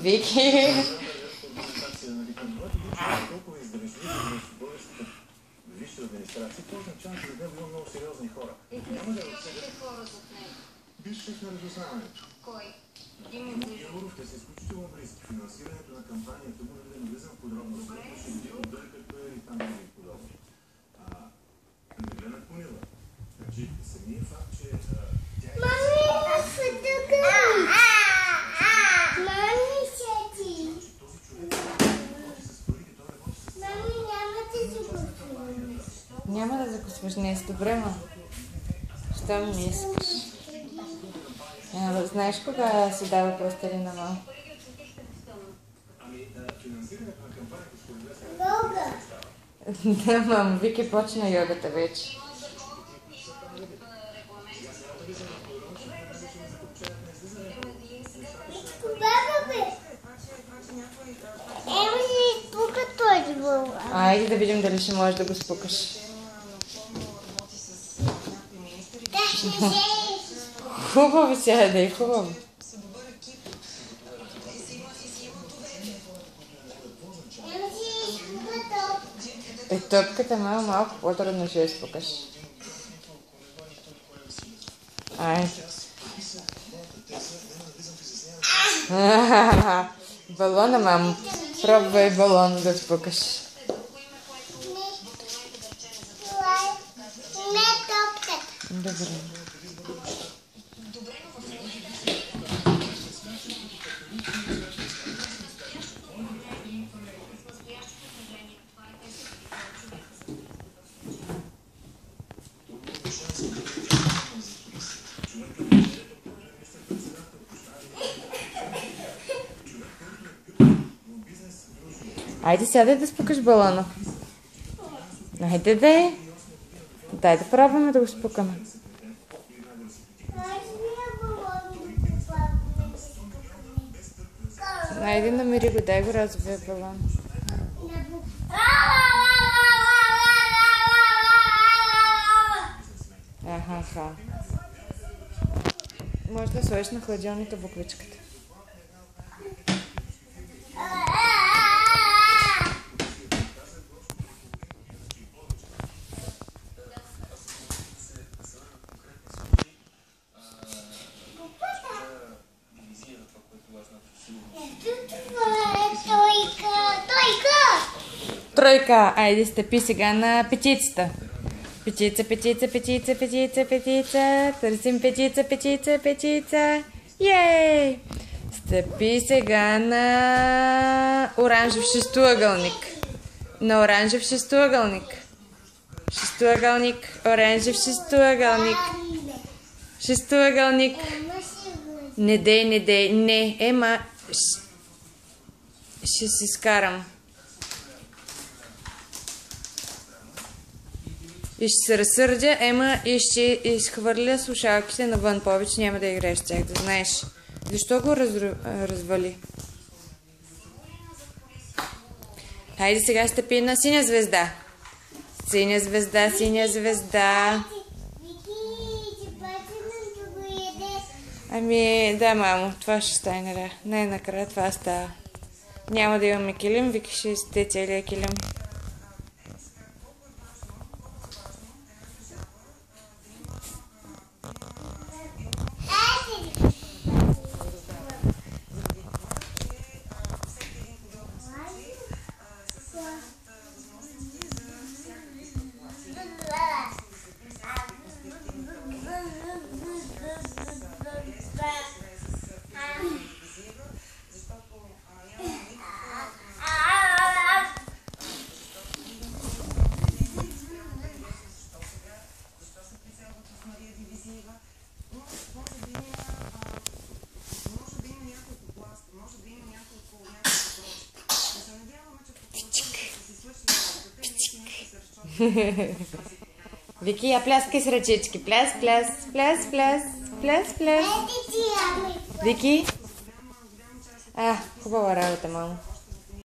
Вики. Висшата администрация, това означава, че да бъдем много сериозни хора. Какви хора зад него? Бивш шеф на разузнаването. Кой? Димо Гяуров, те са изключително близки. Финансирането на кампанията му, да не влизам в подробности, ще ги отдъркат и там и подобно. Меглена Кунева. Значи, самият факт, че тя е... Мами, аз се дъгам! Мами, сети! Този човек работи с парите, той работи с... Мами, няма да се гласуваме. Няма да закусваш днес, добре, ма. Щом не искаш. Знаеш кога си дава пластелина, мама? Финансирането на кампанията според вас е... Дълга! Да, мама, Вики почна йогата вече. Баба, бе! Ема си изпука този вълга. Айде да видим дали ще можеш да го спукаш. Да, ще се... Хубаво сега да е, хубаво. Ема си изпука топ. Топката малко по-трудно ще я спукаш. Ай. Балона, мамо. Пробвай балон да спукаш. Не топката. Добре. Айде сядай да спукаш балона. Айде де. Дай да пробваме да го спукаме. Айде намери го, дай го развия балон. Аха. Може да сложиш на хладилника буквичката. Тройка! Айде стъпи сега на петицата. Петица. Търсим петица. Ей! Стъпи сега на оранжев шестоъгълник. На оранжев шестоъгълник. Оранжев шестоъгълник. Не дей. Не, ема. Ще се скарам. И ще се разсърдя, ема и ще изхвърля слушалките навън. Повече няма да играеш с тях, да знаеш. Защо го развали? Хайде сега стъпи на синя звезда. Синя звезда. Ами, да, мамо, това ще стане, да. Най-накрая това става. Няма да имаме килим, Вики ще сте целия килим. Вики, я пляскай с ръчички. Пляс. Вики? Хубава работа, мамо.